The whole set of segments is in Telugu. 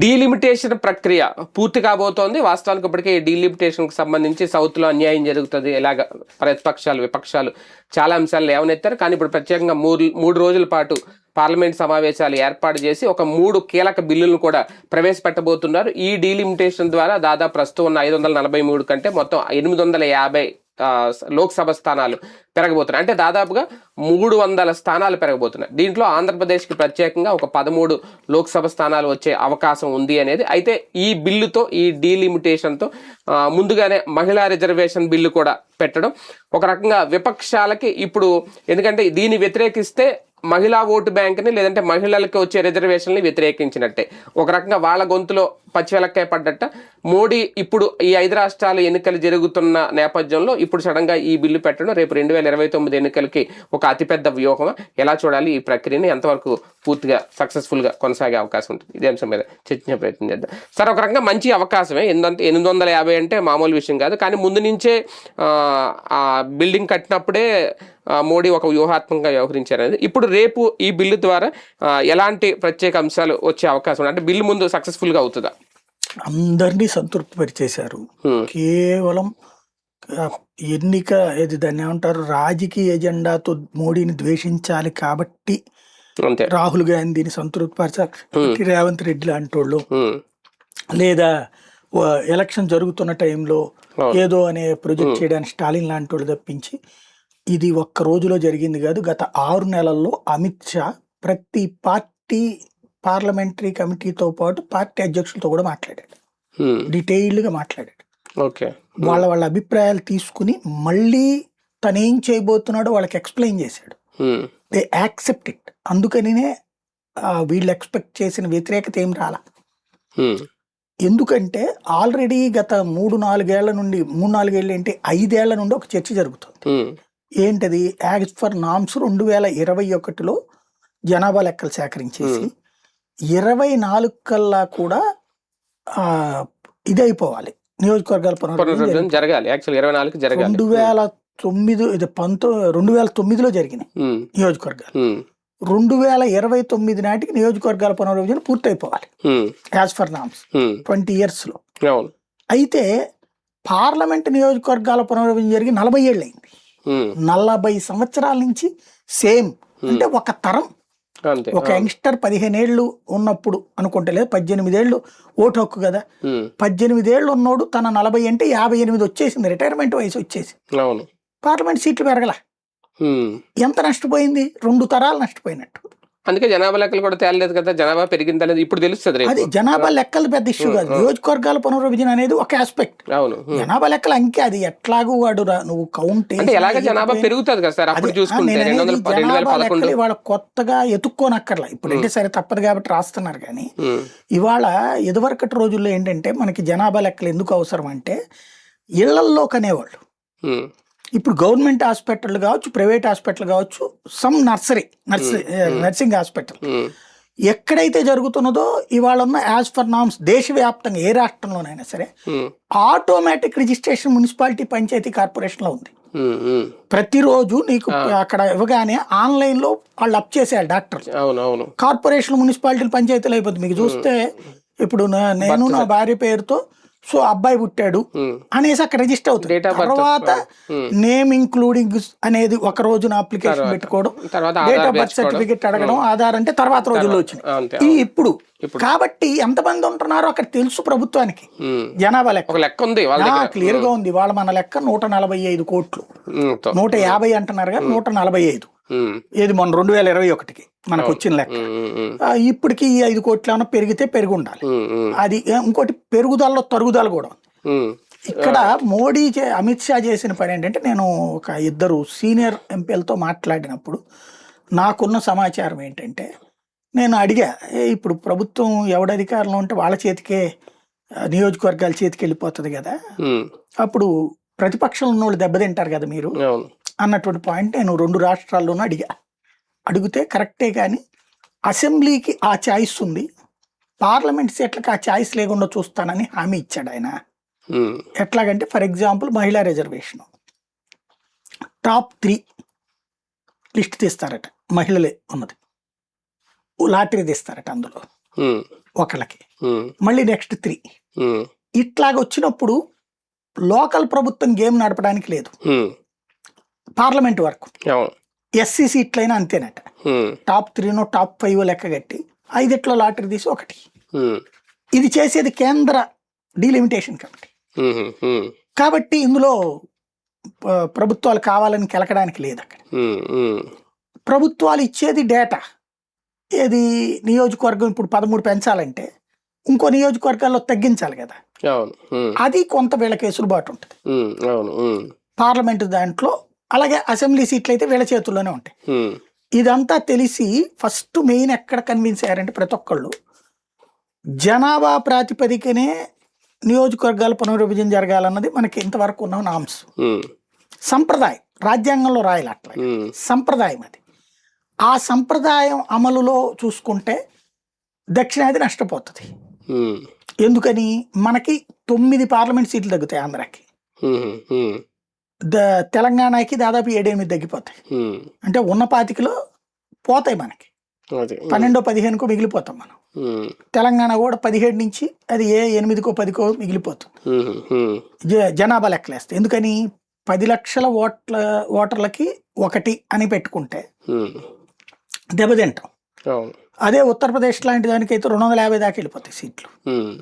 డీలిమిటేషన్ ప్రక్రియ పూర్తి కాబోతోంది. వాస్తవానికి ఇప్పటికే ఈ డీలిమిటేషన్కి సంబంధించి సౌత్లో అన్యాయం జరుగుతుంది, ఇలాగ ప్రతిపక్షాలు విపక్షాలు చాలా అంశాలు లేవనెత్తారు. కానీ ఇప్పుడు ప్రత్యేకంగా మూడు రోజుల పాటు పార్లమెంట్ సమావేశాలు ఏర్పాటు చేసి ఒక 3 కీలక బిల్లులను కూడా ప్రవేశపెట్టబోతున్నారు. ఈ డీలిమిటేషన్ ద్వారా దాదాపు ప్రస్తుతం ఉన్న 543 కంటే మొత్తం 850 లోక్సభ స్థానాలు పెరగబోతున్నాయి. అంటే దాదాపుగా 300 స్థానాలు పెరగబోతున్నాయి. దీంట్లో ఆంధ్రప్రదేశ్కి ప్రత్యేకంగా ఒక 13 లోక్సభ స్థానాలు వచ్చే అవకాశం ఉంది అనేది. అయితే ఈ బిల్లుతో, ఈ డీలిమిటేషన్తో ముందుగానే మహిళా రిజర్వేషన్ బిల్లు కూడా పెట్టడం ఒక రకంగా విపక్షాలకి ఇప్పుడు, ఎందుకంటే దీన్ని వ్యతిరేకిస్తే మహిళా ఓటు బ్యాంక్ని లేదంటే మహిళలకు వచ్చే రిజర్వేషన్ని వ్యతిరేకించినట్టే, ఒక రకంగా వాళ్ళ గొంతులో పచ్చివెలక్కాయ పడ్డట్ట. మోడీ ఇప్పుడు ఈ 5 రాష్ట్రాల ఎన్నికలు జరుగుతున్న నేపథ్యంలో ఇప్పుడు సడన్గా ఈ బిల్లు పెట్టడం రేపు 2029 ఎన్నికలకి ఒక అతిపెద్ద వ్యూహం. ఎలా చూడాలి ఈ ప్రక్రియని, ఎంతవరకు పూర్తిగా సక్సెస్ఫుల్గా కొనసాగే అవకాశం ఉంటుంది, ఇదే అంశం మీద చర్చించే ప్రయత్నం చేద్దాం. సార్, ఒక రకంగా మంచి అవకాశమే. 850 అంటే మామూలు విషయం కాదు. కానీ ముందు నుంచే ఆ బిల్డింగ్ కట్టినప్పుడే మోడీ ఒక వ్యూహాత్మకంగా వ్యవహరించారనేది. ఇప్పుడు రేపు ఈ బిల్లు ద్వారా ఎలాంటి ప్రత్యేక అంశాలు వచ్చే అవకాశం ఉంది? అంటే బిల్లు ముందు సక్సెస్ఫుల్గా అవుతుందా? అందరినీ సంతృప్తి పరిచేశారు. కేవలం ఎన్నిక ఏది దాన్ని ఏమంటారు, రాజకీయ ఎజెండాతో మోడీని ద్వేషించాలి కాబట్టి రాహుల్ గాంధీని సంతృప్తి పరచాలి, రేవంత్ రెడ్డి లాంటి వాళ్ళు, లేదా ఎలక్షన్ జరుగుతున్న టైంలో ఏదో అనే ప్రొజెక్ట్ చేయడానికి స్టాలిన్ లాంటి వాళ్ళు తప్పించి ఇది ఒక్క రోజులో జరిగింది కాదు. గత 6 నెలల్లో అమిత్ షా ప్రతి పార్టీ పార్లమెంటరీ కమిటీతో పాటు పార్టీ అధ్యక్షులతో కూడా మాట్లాడాడు, డీటెయిల్డ్గా మాట్లాడాడు. వాళ్ళ అభిప్రాయాలు తీసుకుని మళ్ళీ తనేం చేయబోతున్నాడో వాళ్ళకి ఎక్స్ప్లెయిన్ చేశాడు. They accept it. అందుకనినే వీళ్ళు ఎక్స్పెక్ట్ చేసిన వ్యతిరేకత ఏం రాలా. ఎందుకంటే ఆల్రెడీ గత 3-4 ఏళ్ల నుండి 3-4 ఏంటి 5 ఏళ్ల నుండి ఒక చర్చ జరుగుతుంది. ఏంటది? యాజ్ ఫర్ నామ్స్ 2021లో జనాభా లెక్కలు సేకరించేసి 24 కల్లా కూడా ఇది అయిపోవాలి, నియోజకవర్గాల పునర్విభజన జరగాలి. 2009లో జరిగినాయి నియోజకవర్గాలు. 2029 నాటికి నియోజకవర్గాల పునర్విభజన పూర్తయిపోవాలి యాజ్ ఫర్ నామ్స్ 20 years లో. అయితే పార్లమెంట్ నియోజకవర్గాల పునర్విభజన జరిగి 40 ఏళ్ళు అయింది. 40 సంవత్సరాల నుంచి సేమ్, అంటే ఒక తరం. ఒక యంగ్స్టర్ 15 ఏళ్ళు ఉన్నప్పుడు అనుకుంటే, లేదు 18 ఏళ్ళు ఓటు హక్కు కదా, 18 ఏళ్ళు ఉన్నోడు తన 40 అంటే 58 వచ్చేసింది, రిటైర్మెంట్ వయసు వచ్చేసి పార్లమెంట్ సీట్లు పెరగల. ఎంత నష్టపోయింది? 2 తరాలు నష్టపోయినట్టు. అందుకే జనాభా లెక్కలు కూడా తేలలేదు కదా, జనాభా పెరిగిందా లేదు ఇప్పుడు తెలుస్తుంది. అది జనాభా లెక్కలు పెద్ద ఇష్యూ కాదు. నియోజకవర్గాల పునర్విభజన అనేది ఒక ఆస్పెక్ట్. జనాభా లెక్కలు అంకే అది ఎట్లాగూ వాడు నువ్వు కౌంట్ జనాభా పెరుగుతుంది కదా సార్. జనాభా లెక్కలు ఇవాళ కొత్తగా ఎత్తుక్కోనక్కర్లా. ఇప్పుడంటే సరే తప్పదు కాబట్టి రాస్తున్నారు. కానీ ఇవాళ ఇదివరకటి రోజుల్లో ఏంటంటే మనకి జనాభా లెక్కలు ఎందుకు అవసరం అంటే, ఇళ్లల్లో కనేవాళ్ళు. ఇప్పుడు గవర్నమెంట్ హాస్పిటల్ కావచ్చు, ప్రైవేట్ హాస్పిటల్ కావచ్చు, సమ్ నర్సింగ్ హాస్పిటల్ ఎక్కడైతే జరుగుతున్నదో ఇవాళ ఉన్న యాజ్ ఫర్ నామ్స్ దేశవ్యాప్తంగా ఏ రాష్ట్రంలోనైనా సరే automatic registration municipality panchayat corporation లో ఉంది. ప్రతిరోజు నీకు అక్కడ ఇవ్వగానే ఆన్లైన్ లో వాళ్ళు అప్ చేసేయాలి డాక్టర్. కార్పొరేషన్ మున్సిపాలిటీ పంచాయతీలు అయిపోతుంది. మీకు చూస్తే ఇప్పుడు నేను నా భార్య పేరుతో సో అబ్బాయి పుట్టాడు అనేసి అక్కడ రిజిస్టర్ అవుతుంది. తర్వాత నేమ్ ఇంక్లూడింగ్ అనేది ఒక రోజున అప్లికేషన్ పెట్టుకోవడం, డేట్ ఆఫ్ బర్త్ సర్టిఫికెట్ అడగడం, ఆధార్ అంటే తర్వాత రోజుల్లో వచ్చినాయి ఇప్పుడు. కాబట్టి ఎంతమంది ఉంటున్నారో అక్కడ తెలుసు ప్రభుత్వానికి. జనాభా లెక్క క్లియర్ గా ఉంది. వాళ్ళ మన లెక్క 145 కోట్లు, 150 అంటున్నారు కానీ 145. ఏది మొన్న 2021కి మనకు వచ్చిన లెక్క. ఇప్పటికి ఈ 5 కోట్లు ఏమైనా పెరిగితే పెరిగి ఉండాలి. అది ఇంకోటి పెరుగుదలలో తరుగుదల కూడా ఉంది. ఇక్కడ మోడీ అమిత్ షా చేసిన పని ఏంటంటే, నేను ఒక 2 సీనియర్ ఎంపీలతో మాట్లాడినప్పుడు నాకున్న సమాచారం ఏంటంటే, నేను అడిగా, ఇప్పుడు ప్రభుత్వం ఎవడ అధికారంలో ఉంటే వాళ్ళ చేతికే నియోజకవర్గాల చేతికి వెళ్ళిపోతుంది కదా, అప్పుడు ప్రతిపక్షంలో ఉన్న వాళ్ళు దెబ్బతింటారు కదా మీరు అన్నటువంటి పాయింట్ నేను 2 రాష్ట్రాల్లోనూ అడిగితే కరెక్టే. కానీ అసెంబ్లీకి ఆ ఛాయిస్ ఉంది, పార్లమెంట్ సీట్లకి ఆ ఛాయిస్ లేకుండా చూస్తానని హామీ ఇచ్చాడు ఆయన. ఎట్లాగంటే ఫర్ ఎగ్జాంపుల్ మహిళా రిజర్వేషన్ టాప్ 3 లిస్ట్ తీస్తారట, మహిళలే ఉన్నది. లాటరీ తీస్తారట అందులో ఒకళ్ళకి. మళ్ళీ నెక్స్ట్ 3 ఉమ్, ఇట్లాగ వచ్చినప్పుడు లోకల్ ప్రభుత్వం గేమ్ నడపడానికి లేదు. ఉమ్, పార్లమెంట్ వరకు అవును. ఎస్సీ సీట్లైనా అంతేనట. ఉమ్, టాప్ 3 టాప్ 5 లెక్క కట్టి 5 లాటరీ తీసి 1. ఉమ్, ఇది చేసేది కేంద్ర డీలిమిటేషన్ కమిటీ. ఉమ్, ఉమ్, కాబట్టి ఇందులో ప్రభుత్వాలు కావాలని కెలకడానికి లేదు. అక్కడ ఉమ్, ఉమ్, ప్రభుత్వాలు ఇచ్చేది డేటా. ఏది నియోజకవర్గం ఇప్పుడు 13 పెంచాలంటే ఇంకో నియోజకవర్గాల్లో తగ్గించాలి కదా. అవును. ఉమ్, అది కొంత వీళ్ళకి వెసులుబాటు ఉంటుంది ఉమ్, అవును. ఉమ్, పార్లమెంటు దాంట్లో. అలాగే అసెంబ్లీ సీట్లు అయితే వీళ్ళ చేతుల్లోనే ఉంటాయి. ఉమ్, ఇదంతా తెలిసి ఫస్ట్ మెయిన్ ఎక్కడ కన్విన్స్ అయ్యారంటే ప్రతి ఒక్కళ్ళు జనాభా ప్రాతిపదికనే నియోజకవర్గాల పునర్విభజన జరగాలన్నది మనకి ఇంతవరకు ఉన్న నామ్స్, ఉమ్, సంప్రదాయం. రాజ్యాంగంలో రాయాలి అట్లా, ఉమ్, సంప్రదాయం అది. ఆ సంప్రదాయం అమలులో చూసుకుంటే దక్షిణాది నష్టపోతుంది. ఉమ్, ఎందుకని మనకి 9 పార్లమెంట్ సీట్లు తగ్గుతాయి ఆంధ్రాకి, ఉమ్, ఉమ్, తెలంగాణకి దాదాపు 7-8 తగ్గిపోతాయి. ఉమ్, అంటే ఉన్న 25లో పోతాయి మనకి, అదే. 12-15కో మిగిలిపోతాం మనం. ఉమ్, తెలంగాణ కూడా 17 నుంచి అది 8కో 10కో మిగిలిపోతుంది ఉమ్, ఉమ్, జనాభా లెక్కలేస్తే. ఎందుకని 10 లక్షల ఓటర్లకి 1 అని పెట్టుకుంటే ఉమ్, దెబ్బతింటాం. అవును. అదే ఉత్తరప్రదేశ్ లాంటి దానికైతే 250 దాకా వెళ్ళిపోతాయి సీట్లు. ఉమ్,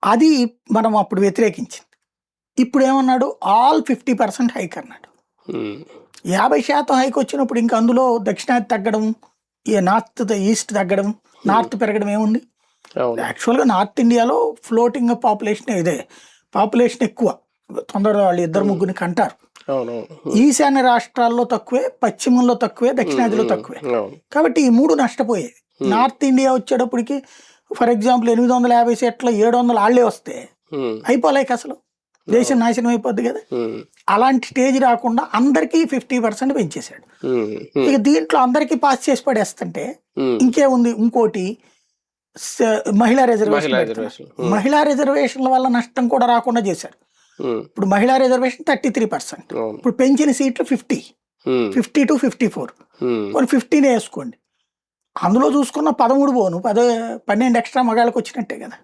అది మనం అప్పుడు వ్యతిరేకించింది. ఇప్పుడు ఏమన్నాడు, ఆల్ 50% హైక్ అన్నాడు. ఉమ్, 50% హైక్ వచ్చినప్పుడు ఇంకా అందులో దక్షిణాది తగ్గడం, నార్త్ ఈస్ట్ తగ్గడం, నార్త్ పెరగడం ఏముంది. అవును. యాక్చువల్గా నార్త్ ఇండియాలో ఫ్లోటింగ్ పాపులేషన్ ఇదే, పాపులేషన్ ఎక్కువ. తొందరగా వాళ్ళు 2-3 కంటారు. అవునవును. ఈశాన్య రాష్ట్రాల్లో తక్కువే, పశ్చిమంలో తక్కువే, దక్షిణాదిలో తక్కువే. అవును. కాబట్టి ఈ 3 నష్టపోయేది. నార్త్ ఇండియా వచ్చేటప్పటికి ఫర్ ఎగ్జాంపుల్ 850 సీట్ల 700 ఆళ్లే వస్తే ఉమ్, అయిపోలేక అసలు దేశం నాశనం అయిపోద్ది కదా. ఉమ్, అలాంటి స్టేజ్ రాకుండా అందరికీ 50% పెంచేశాడు. ఉమ్, ఉమ్, ఇక దీంట్లో అందరికీ పాస్ చేసి పడేస్తుంటే ఉమ్, ఇంకేముంది. ఇంకోటి మహిళా రిజర్వేషన్ మహిళా పెడుతున్నారు. రిజర్వేషన్. మహిళా రిజర్వేషన్ల వల్ల నష్టం కూడా రాకుండా చేశారు. ఉమ్, ఇప్పుడు మహిళా రిజర్వేషన్ 33%, అవును. ఇప్పుడు పెంచిన సీట్లు 50, ఉమ్, 50 to 54, ఉమ్, కొన్ని 15 వేసుకోండి. అందులో చూసుకున్న 13 పోను 12 ఎక్స్ట్రా మగాళ్ళకి వచ్చినట్టే కదా.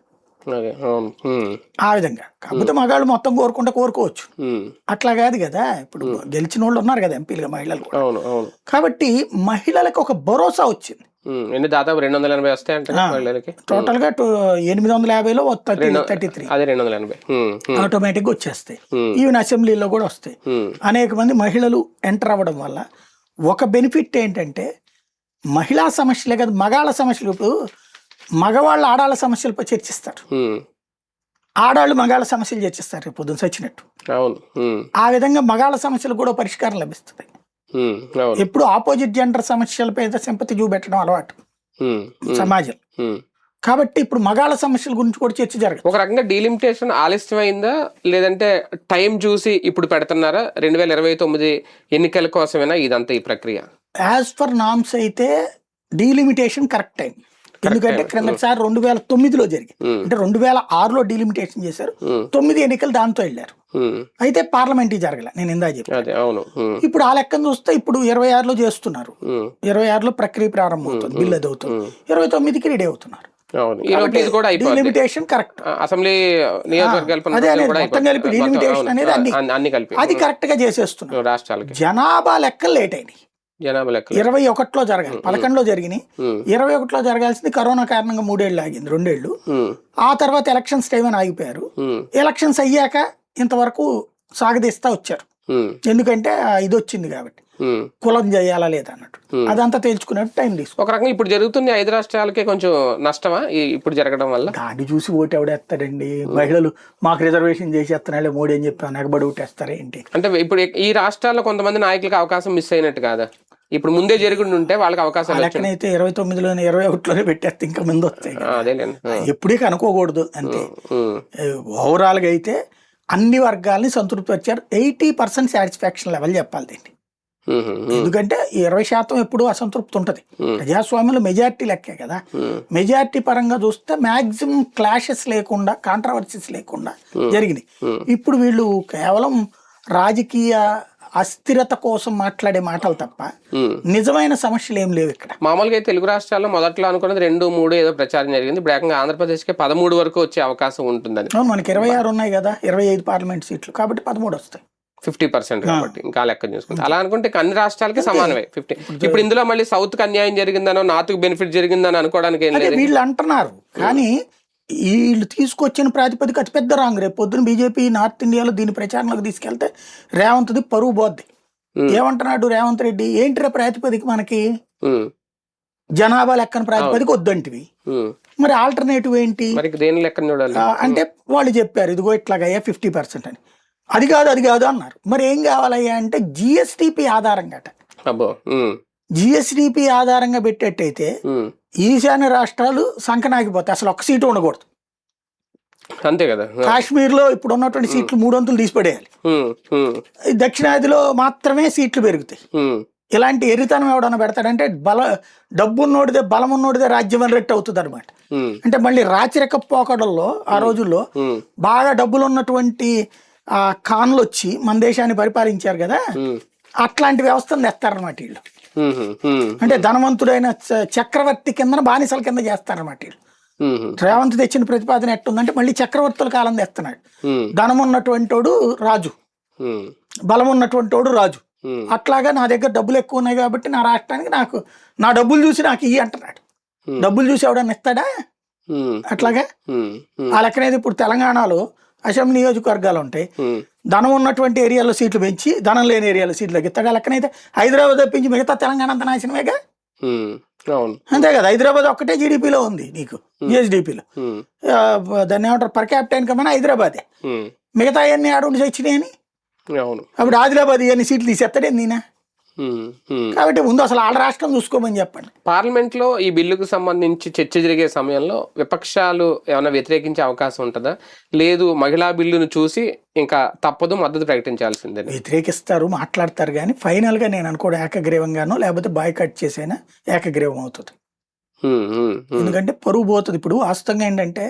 అదే. అవును. ఉమ్, ఆ విధంగా. కాకపోతే మగాళ్ళు మొత్తం కోరుకోవచ్చు, ఉమ్, అట్లా కాదు కదా. ఇప్పుడు గెలిచిన వాళ్ళు ఉన్నారు కదా ఎంపీలుగా మహిళలు కూడా. అవును. అవును. కాబట్టి మహిళలకు ఒక భరోసా వచ్చింది. ఉమ్, ఎన్ని దాదాపు 280 వస్తాయంట మహిళలకి. టోటల్ గా 850లో 33 అదే 280. ఉమ్, ఉమ్, ఆటోమేటిక్ గా వచ్చేస్తాయి. ఉమ్, ఈవెన్ అసెంబ్లీలో కూడా వస్తాయి. ఉమ్, అనేక మంది మహిళలు ఎంటర్ అవ్వడం వల్ల ఒక బెనిఫిట్ ఏంటంటే మహిళా సమస్యలే కదా, మగాళ్ళ సమస్యలు. ఇప్పుడు మగవాళ్ళు ఆడాళ్ళ సమస్యలపై చర్చిస్తారు, ఉమ్, ఆడాళ్ళు మగాళ్ళ సమస్యలు చర్చిస్తారు రేపు పొద్దున చచ్చినట్టు. అవును. ఉమ్, ఆ విధంగా మగాళ్ళ సమస్యలు కూడా పరిష్కారం లభిస్తుంది. ఉమ్, అవును. ఎప్పుడు ఆపోజిట్ జెండర్ సమస్యలపై సింపతి చూపెట్టడం అలవాటు ఉమ్, ఉమ్, సమాజం. ఉమ్. కాబట్టి ఇప్పుడు మగాళ్ళ సమస్యల గురించి కూడా చర్చ జరగదు. ఒక రకంగా డీలిమిటేషన్ ఆలస్యమైందా, లేదంటే టైం చూసి ఇప్పుడు పెడుతున్నారా? 2029 ఎన్నికల కోసమేనా ఇదంతా ఈ ప్రక్రియ? యాజ్ పర్ నామ్స్ అయితే డీలిమిటేషన్ కరెక్ట్ టైం. ఎందుకంటే క్రిందసారి 2009లో జరిగింది. అంటే 2006లో డీలిమిటేషన్ చేశారు, 9 ఎన్నికలు దాంతో వెళ్ళారు. అయితే పార్లమెంట్ జరగలే, నేను ఇందా చెప్పాను. అవును. ఇప్పుడు ఆ లెక్కను చూస్తే ఇప్పుడు 26లో చేస్తున్నారు, 26లో ప్రక్రియ ప్రారంభం అవుతుంది, బిల్ అది అవుతుంది, 29కి రెడీ అవుతున్నారు. Delimitation correct. అసెంబ్లీ నియోజకవర్గాలు అదే మొత్తం కలిపి డీలిమిటేషన్ అనేది అది కరెక్ట్ గా చేసేస్తున్నారు. రాష్ట్రాలకి జనాభా లెక్కలు లేట్ అయినాయి. జనాభా లెక్కలు 21లో జరగాలి, 11లో జరిగినాయి. 21లో జరగాల్సింది కరోనా కారణంగా 3 ఏళ్ళు ఆగింది, 2 ఏళ్ళు. ఆ తర్వాత ఎలక్షన్స్ టైం అని ఆగిపోయారు. ఎలక్షన్స్ అయ్యాక ఇంతవరకు సాగదీస్తా వచ్చారు. ఎందుకంటే ఇది వచ్చింది కాబట్టి కులం చేయాలా లేదా అన్నట్టు, అదంతా తేల్చుకున్నట్టు టైం తీసుకు. ఒక రకంగా ఇప్పుడు జరుగుతుంది 5 రాష్ట్రాలకే కొంచెం నష్టమా ఇప్పుడు జరగడం వల్ల? దాన్ని చూసి ఓటు ఎవడేస్తాడండి? మహిళలు మాకు రిజర్వేషన్ చేసేస్తున్నాడే మోడీ అని చెప్పి ఎగబడి ఓటేస్తారా ఏంటి? అంటే ఇప్పుడు ఈ రాష్ట్రాల్లో కొంతమంది నాయకులకు అవకాశం మిస్ అయినట్టు కాదా? ఇప్పుడు ముందే జరుగుండి ఉంటే వాళ్ళకి అవకాశాలు లెక్కనైతే 29లోనే 21లోనే పెట్టేస్తే ఇంకా ముందు వస్తాయి. ఎప్పుడే కనుకోకూడదు అంతే. ఓవరాల్ గా అయితే అన్ని వర్గాల్ని సంతృప్తిపరిచారు. 80% సాటిస్ఫాక్షన్ లెవెల్ చెప్పాలి దీన్ని. ఎందుకంటే 20% ఎప్పుడు అసంతృప్తి ఉంటది. ప్రజాస్వామ్యంలో మెజారిటీ లెక్కే కదా. మెజారిటీ పరంగా చూస్తే మాక్సిమం క్లాషెస్ లేకుండా, కాంట్రవర్సీస్ లేకుండా జరిగినాయి. ఇప్పుడు వీళ్ళు కేవలం రాజకీయ అస్థిరత కోసం మాట్లాడే మాటలు తప్ప నిజమైన సమస్యలు ఏం లేవు ఇక్కడ. మామూలుగా అయితే తెలుగు రాష్ట్రాల్లో మొదట్లో అనుకున్నది 2, 3 ఏదో ప్రచారం జరిగింది. ఇప్పుడు ఏకంగా ఆంధ్రప్రదేశ్కి 13 వరకు వచ్చే అవకాశం ఉంటుందని. మనకి 26 ఉన్నాయి కదా, 25 పార్లమెంట్ సీట్లు కాబట్టి 13 వస్తాయి, 50% కాబట్టి ఇంకా లెక్క చూసుకుంటే. అలా అనుకుంటే అన్ని రాష్ట్రాలకి సమానమే 50. ఇప్పుడు ఇందులో మళ్ళీ సౌత్ కి అన్యాయం జరిగిందనో నార్త్ కి బెనిఫిట్ జరిగిందని అనుకోవడానికి ఏం లేదు. వీళ్ళు అంటున్నారు కానీ వీళ్ళు తీసుకొచ్చిన ప్రాతిపదిక అతిపెద్ద రాంగ్. రేపు పొద్దున బీజేపీ నార్త్ ఇండియాలో దీని ప్రచారంలోకి తీసుకెళ్తే రేవంత్ది పరువు పోద్ది. ఏమంటున్నాడు రేవంత్ రెడ్డి, ఏంటి ప్రాతిపదిక మనకి జనాభా లెక్కన ప్రాతిపదిక వద్దంటివి, మరి ఆల్టర్నేటివ్ ఏంటి అంటే వాళ్ళు చెప్పారు ఇదిగో ఇట్లాగయ్యా 50% అని. అది కాదు అన్నారు. మరి ఏం కావాలయ్యా అంటే జిఎస్టిపి ఆధారంగా జిఎస్టిపి ఆధారంగా పెట్టేట్టయితే ఈశాన్య రాష్ట్రాలు సంకనాగిపోతాయి, అసలు ఒక్క సీటు ఉండకూడదు. అంతే కదా. కాశ్మీర్ లో ఇప్పుడు ఉన్నటువంటి సీట్లు 300 తీసిపడేయాలి, దక్షిణాదిలో మాత్రమే సీట్లు పెరుగుతాయి. ఇలాంటి ఎరితనం ఎవడన్నా పెడతాడంటే డబ్బున్నోడిదే బలం ఉన్నోడిదే రాజ్యం అని రెట్టు అవుతుంది అనమాట. అంటే మళ్ళీ రాచరిక పోకడల్లో ఆ రోజుల్లో బాగా డబ్బులు ఉన్నటువంటి ఖాన్లు వచ్చి మన దేశాన్ని పరిపాలించారు కదా, అట్లాంటి వ్యవస్థను తెస్తారనమాట వీళ్ళు. అంటే ధనవంతుడైన చక్రవర్తి కింద బానిసల కింద చేస్తారనమాట వీళ్ళు. రేవంత్ తెచ్చిన ప్రతిపాదన ఎట్టుందంటే మళ్ళీ చక్రవర్తుల కాలం తెస్తున్నాడు. ధనం ఉన్నటువంటి వాడు రాజు, బలం ఉన్నటువంటి వాడు రాజు. అట్లాగా నా దగ్గర డబ్బులు ఎక్కువ ఉన్నాయి కాబట్టి నా రాష్ట్రానికి నా డబ్బులు చూసి నాకు ఇయ్యి అంటున్నాడు. డబ్బులు చూసి ఎవడన్నా ఇస్తాడా? అట్లాగా ఆ లెక్కనైతే ఇప్పుడు తెలంగాణలో అసెంబ్లీ నియోజకవర్గాలు ఉంటాయి, ధనం ఉన్నటువంటి ఏరియాలో సీట్లు పెంచి ధనం లేని ఏరియాలో సీట్లు తగ్గిస్తాడు. ఆ లెక్కనైతే హైదరాబాద్ తప్పించి మిగతా తెలంగాణ అంత నాశనమేగా. అంతే కదా, హైదరాబాద్ ఒక్కటే జీడిపిలో ఉంది నీకు, జిఎస్డిపిలో. దాన్ని ఏమంటారు, పర్ క్యాపిటల్ ఇన్కమ్ అని హైదరాబాదే. మిగతా అన్ని ఆడుండి వచ్చినాయని అప్పుడు ఆదిలాబాద్ ఇవన్నీ సీట్లు తీసేస్తాడే నేనా? కాబట్టి ముందు అసలు ఆడ రాష్ట్రం చూసుకోమని చెప్పండి. పార్లమెంట్ లో ఈ బిల్లుకు సంబంధించి చర్చ జరిగే సమయంలో విపక్షాలు ఏమైనా వ్యతిరేకించే అవకాశం ఉంటుందా? లేదు మహిళా బిల్లును చూసి ఇంకా తప్పదు మద్దతు ప్రకటించాల్సిందే? వ్యతిరేకిస్తారు, మాట్లాడతారు, కానీ ఫైనల్ గా నేను అనుకోవడం ఏకగ్రీవంగానో లేకపోతే బాయ్కాట్ చేసైనా ఏకగ్రీవం అవుతుంది. ఎందుకంటే పరువు పోతుంది. ఇప్పుడు వాస్తవంగా ఏంటంటే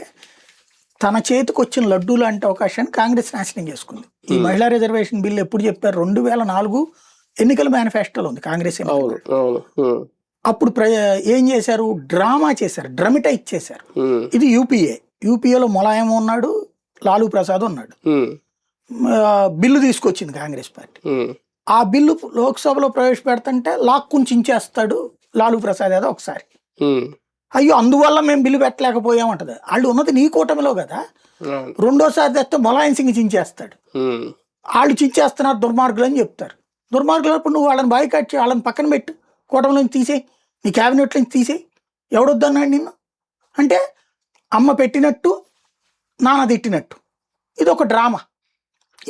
తన చేతికి వచ్చిన లడ్డూ లాంటి అవకాశాన్ని కాంగ్రెస్ నాశనం చేసుకుంది. ఈ మహిళా రిజర్వేషన్ బిల్లు ఎప్పుడు చెప్పారు? 2004 ఎన్నికల మేనిఫెస్టోలో ఉంది కాంగ్రెస్. అప్పుడు ఏం చేశారు? డ్రామా చేశారు, డ్రమటైజ్ చేశారు. ఇది యూపీఏలో ములాయం ఉన్నాడు, లాలూ ప్రసాద్ ఉన్నాడు. బిల్లు తీసుకొచ్చింది కాంగ్రెస్ పార్టీ. ఆ బిల్లు లోక్సభలో ప్రవేశపెడుతుంటే లాక్కుని చించేస్తాడు లాలూ ప్రసాద్ యాదవ్ ఒకసారి. అయ్యో అందువల్ల మేము బిల్లు పెట్టలేకపోయామంటది. వాళ్ళు ఉన్నది నీ కూటమిలో కదా, రెండోసారి తెస్తే ములాయం సింగ్ చించేస్తాడు. వాళ్ళు చించేస్తున్నారు దుర్మార్గులు అని చెప్తారు. దుర్మార్గులు అప్పుడు నువ్వు వాళ్ళని బాయ్కాట్ చేయి, వాళ్ళని పక్కన పెట్టు, కూటమి నుంచి తీసేయి, నీ క్యాబినెట్ నుంచి తీసేయి, ఎవడొద్దన్నాడు నిన్ను అంటే అమ్మ పెట్టినట్టు నాన్న తిట్టినట్టు. ఇది ఒక డ్రామా.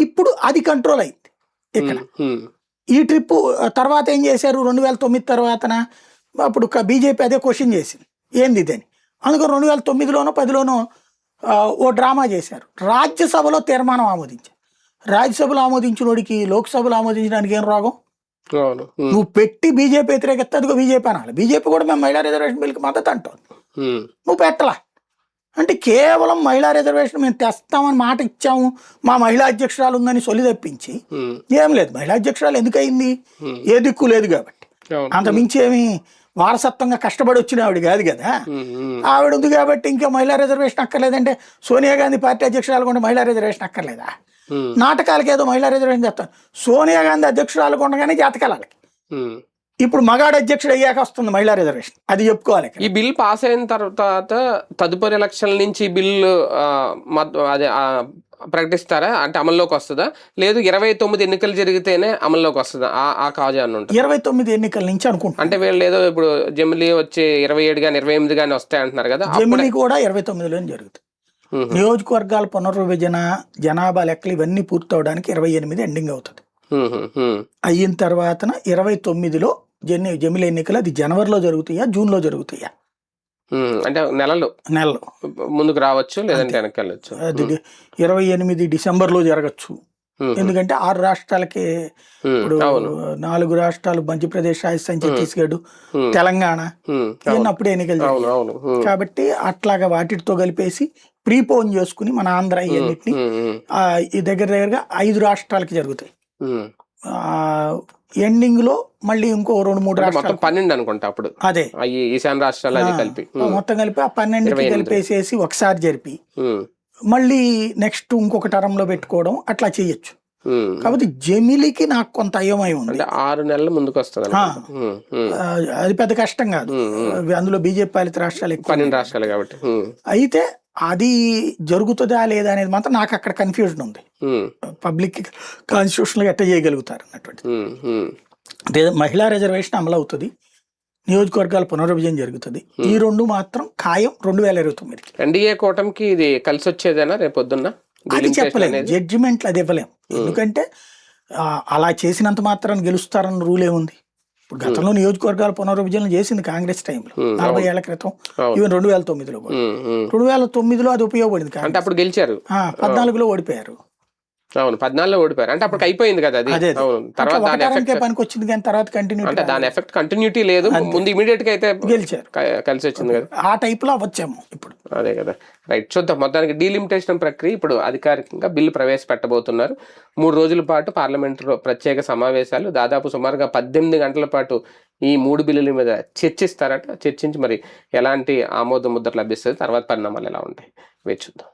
ఇప్పుడు అది కంట్రోల్ అయింది ఇక్కడ. ఈ ట్రిప్పు తర్వాత ఏం చేశారు? 2009 తర్వాతన అప్పుడు బీజేపీ అదే క్వశ్చన్ చేసింది ఏంది ఇదని. అందుకని 2009లోనో 10లోనో ఓ డ్రామా చేశారు. రాజ్యసభలో తీర్మానం ఆమోదించారు. రాజ్యసభలో ఆమోదించినోడికి లోక్సభలో ఆమోదించడానికి ఏం రోగం? నువ్వు పెట్టి బీజేపీ వ్యతిరేకిస్తే అదిగో బీజేపీ అనాలి. బీజేపీ కూడా మేము మహిళా రిజర్వేషన్ బిల్కి మద్దతు అంటాం. నువ్వు పెట్టలా అంటే కేవలం మహిళా రిజర్వేషన్ మేము తెస్తామని మాట ఇచ్చాము, మా మహిళా అధ్యక్షురాలు ఉందని సొలి తప్పించి ఏం లేదు. మహిళా అధ్యక్షురాలు ఎందుకు అయింది? ఏ దిక్కు లేదు కాబట్టి. అంత మించి ఏమి వారసత్వంగా కష్టపడి వచ్చిన ఆవిడ కాదు కదా. ఆవిడ ఉంది కాబట్టి ఇంకా మహిళా రిజర్వేషన్ అక్కర్లేదంటే సోనియా గాంధీ పార్టీ అధ్యక్షురాలు కూడా మహిళా రిజర్వేషన్ అక్కర్లేదా? నాటకాలకి ఏదో మహిళా రిజర్వేషన్ చెప్తాను. సోనియా గాంధీ అధ్యక్షురాలు ఉండగానే జాతకాలకి ఇప్పుడు మగాడు అధ్యక్షుడు అయ్యాక వస్తుంది మహిళా రిజర్వేషన్, అది చెప్పుకోవాలి. ఈ బిల్ పాస్ అయిన తర్వాత తదుపరి ఎలక్షన్ నుంచి బిల్లు అదే ప్రకటిస్తారా? అంటే అమల్లోకి వస్తుందా? లేదు 29 ఎన్నికలు జరిగితేనే అమల్లోకి వస్తుందా? ఆ కాజు అని ఉంటుంది. 29 ఎన్నికల నుంచి అనుకుంటా. అంటే వీళ్ళు ఏదో ఇప్పుడు జమిలీ వచ్చి 27 గానీ 28 గానీ వస్తాయి అంటున్నారు కదా. జమిలీ కూడా 29లోనే జరుగుతుంది. నియోజకవర్గాల పునర్విభజన, జనాభా లెక్కలు ఇవన్నీ పూర్తవడానికి 28 ఎండింగ్ అవుతుంది. అయిన తర్వాత 29లో జమిలీ ఎన్నికలు. అది జనవరిలో జరుగుతాయా జూన్లో జరుగుతాయా? అంటే నెలలు ముందుకు రావచ్చు, లేదంటే వెనక్కి వెళ్ళొచ్చు. అది 28 డిసెంబర్లో జరగచ్చు. ఎందుకంటే 6 రాష్ట్రాలకి, ఇప్పుడు 4 రాష్ట్రాలు మధ్యప్రదేశ్, రాజస్థాన్, ఛత్తీస్గఢ్, తెలంగాణ అప్పుడే ఎన్నికలు జరుగుతాయి కాబట్టి అట్లాగా వాటితో కలిపేసి ప్రీపోన్ చేసుకుని మన ఆంధ్ర ఇవన్నిటిని ఈ దగ్గరగా 5 రాష్ట్రాలకి జరుగుతాయి. ఎండింగ్ లో మళ్ళీ ఇంకో 2-3 మొత్తం రాష్ట్రాలు 12 అనుకుంటా అప్పుడు అదే అవి ఈశాన్య రాష్ట్రాలు అది కలిపి. మొత్తం కలిపి ఆ 12కి కలిపేసేసి ఒకసారి జరిపి మళ్ళీ నెక్స్ట్ ఇంకొక టర్మ్ లో పెట్టుకోవడం అట్లా చేయొచ్చు. కాబట్టి జమిలికి నాకు కొంత అయోమయం ఉంది. అంటే 6 నెలల ముందుకు వస్తుంది. అది పెద్ద కష్టం కాదు, అందులో బీజేపీ పాలిత రాష్ట్రాలు ఎక్కువ 12 రాష్ట్రాలు కాబట్టి. అయితే అది జరుగుతుందా లేదా అనేది మాత్రం నాకు అక్కడ కన్ఫ్యూజన్ ఉంది. పబ్లిక్ కాన్స్టిట్యూషన్ ఎట్లా చేయగలుగుతారు అన్నటువంటి. మహిళా రిజర్వేషన్ అమలు అవుతుంది, నియోజకవర్గాల పునర్విభజన జరుగుతుంది. ఈ రెండు మాత్రం ఖాయం 2029. ఎన్డీఏ కూటమికి ఇది కలిసి వచ్చేదేనా రేపొద్దున్న? అది చెప్పలేము, జడ్జిమెంట్లు అది ఇవ్వలేము. ఎందుకంటే అలా చేసినంత మాత్రాన్ని గెలుస్తారన్న రూల్ ఏముంది. ఇప్పుడు గతంలో నియోజకవర్గాల పునర్విభజన చేసింది కాంగ్రెస్ టైంలో 40 ఏళ్ల క్రితం, ఈవెన్ 2009లో కూడా. 2009లో అది ఉపయోగపడింది. అంటే అప్పుడు గెలిచారు, 14లో ఓడిపోయారు. అవును 14లో ఓడిపోయారు. అంటే అప్పుడు అయిపోయింది కదా అది. తర్వాత పనికి వచ్చింది కానీ తర్వాత కంటిన్యూ, అంటే దాని ఎఫెక్ట్ కంటిన్యూటీ లేదు. ముందు ఇమీడియట్ గా అయితే గెలిచారు, కలిసి వచ్చింది కదా. ఆ టైప్ లో వచ్చాము ఇప్పుడు. అదే కదా, రైట్. చూద్దాం. మొత్తానికి డీలిమిటేషన్ ప్రక్రియ ఇప్పుడు అధికారికంగా బిల్లు ప్రవేశపెట్టబోతున్నారు. 3 రోజుల పాటు పార్లమెంటులో ప్రత్యేక సమావేశాలు, దాదాపు సుమారుగా 18 గంటల పాటు ఈ 3 బిల్లుల మీద చర్చిస్తారట. చర్చించి మరి ఎలాంటి ఆమోద ముద్ర లభిస్తుంది, తర్వాత పరిణామాలు ఎలా ఉంటాయి వేచి చూద్దాం.